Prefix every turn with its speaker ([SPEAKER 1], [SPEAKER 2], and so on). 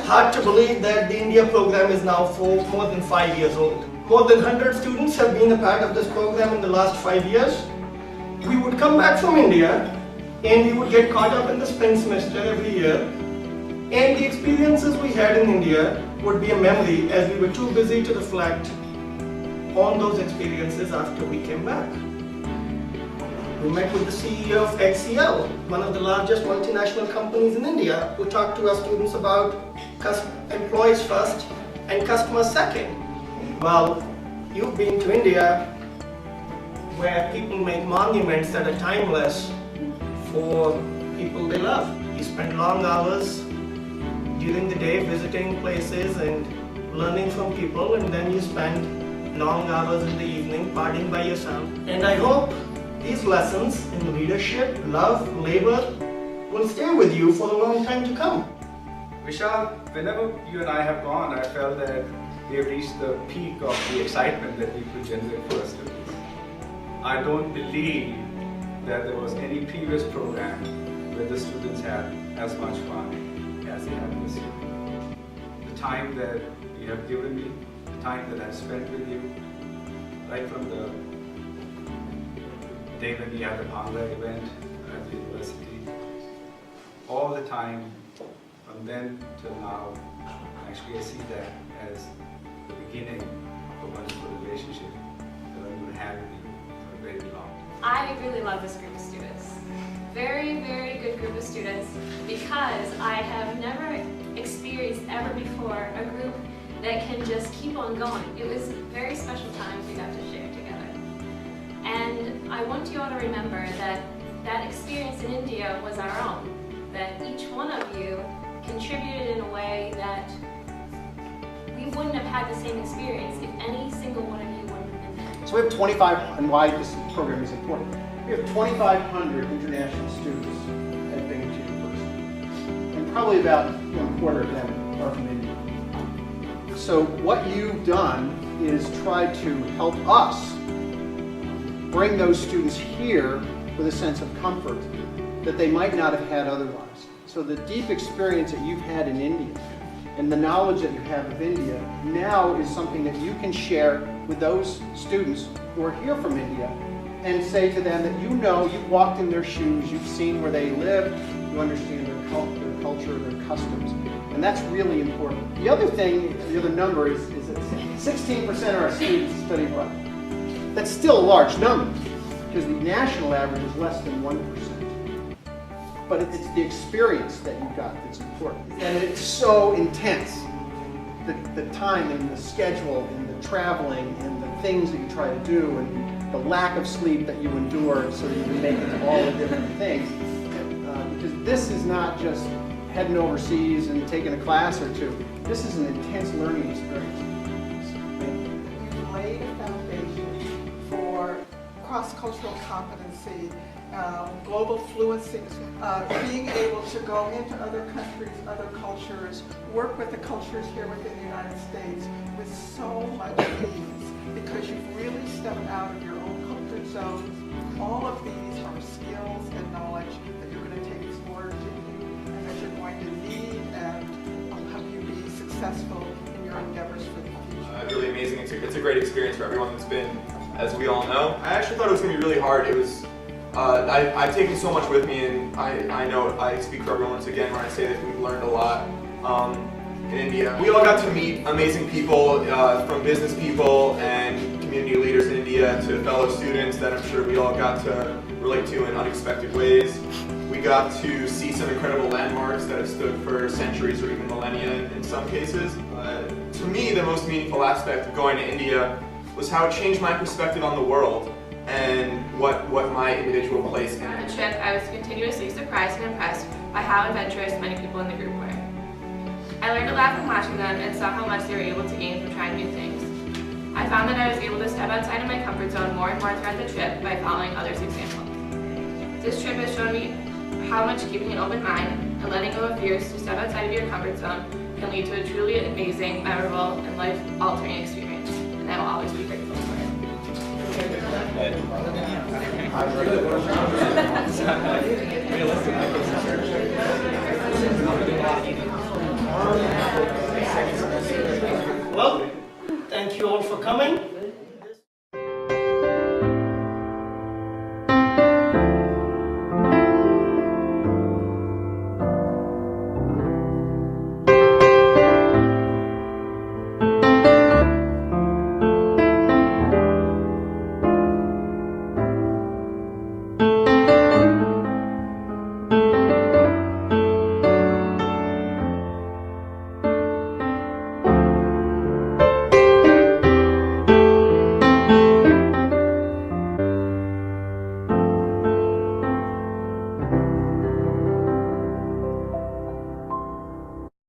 [SPEAKER 1] hard to believe that the India program is now for more than 5 years old. More than 100 students have been a part of this program in the last 5 years. We would come back from India and we would get caught up in the spring semester every year. And the experiences we had in India would be a memory as we were too busy to reflect on those experiences after we came back. We met with the CEO of HCL, one of the largest multinational companies in India, who talked to our students about employees first and customers second. Well, you've been to India where people make monuments that are timeless for people they love. You spend long hours during the day visiting places and learning from people, and then you spend long hours in the evening partying by yourself. And I hope these lessons in leadership, love, labor will stay with you for a long time to come.
[SPEAKER 2] Vishal, whenever you and I have gone, I felt that we have reached the peak of the excitement that we could generate for our students. I don't believe that there was any previous program where the students had as much fun as they have this year. The time that you have given me, the time that I've spent with you, right from the day when we had the Bhangra event at the university, all the time from then till now, actually I see that as the beginning of a wonderful relationship that I'm going to have with you for a very long time.
[SPEAKER 3] I really love this group of students. Very, very good group of students, because I have never experienced ever before a group that can just keep on going. It was very special times we got to share together. And I want you all to remember that that experience in India was our own, that each one of you contributed in a way that we wouldn't have had the same experience if any single one of you wouldn't have been there.
[SPEAKER 4] So we have 25, and why this program is important. We have 2,500 international students at Binghamton University, and probably about a quarter of them are from India. So what you've done is try to help us bring those students here with a sense of comfort that they might not have had otherwise. So the deep experience that you've had in India and the knowledge that you have of India now is something that you can share with those students who are here from India, and say to them that you know, you've walked in their shoes, you've seen where they live, you understand their culture, their customs, and that's really important. The other thing, the other number is that 16% of our students study abroad. That's still a large number, because the national average is less than 1%. But it's the experience that you've got that's important. And it's so intense, the time and the schedule and the traveling and the things that you try to do and the lack of sleep that you endure so that you can make it to all the different things. Because this is not just heading overseas and taking a class or two. This is an intense learning experience.
[SPEAKER 5] You've laid a foundation for cross-cultural competency, global fluency, being able to go into other countries, other cultures, work with the cultures here within the United States with so much ease, because you've really stepped out of your own comfort zones. All of these are skills and knowledge that you're going to take forward with you, and that you're going to need, and will help you be successful in your endeavors for the future.
[SPEAKER 6] Really amazing. It's a great experience for everyone that's been, as we all know. I actually thought it was going to be really hard. It was. I've taken so much with me, and I know I speak for everyone once again when I say that we've learned a lot in India. We all got to meet amazing people, from business people and community leaders in India to fellow students that I'm sure we all got to relate to in unexpected ways. We got to see some incredible landmarks that have stood for centuries or even millennia in some cases. To me, the most meaningful aspect of going to India was how it changed my perspective on the world and what my individual place in it.
[SPEAKER 7] On the trip, I was continuously surprised and impressed by how adventurous many people in the group were. I learned a lot from watching them and saw how much they were able to gain from trying new things. I found that I was able to step outside of my comfort zone more and more throughout the trip by following others' examples. This trip has shown me how much keeping an open mind and letting go of fears to step outside of your comfort zone can lead to a truly amazing, memorable, and life-altering experience, and I will always be grateful for it.
[SPEAKER 1] coming.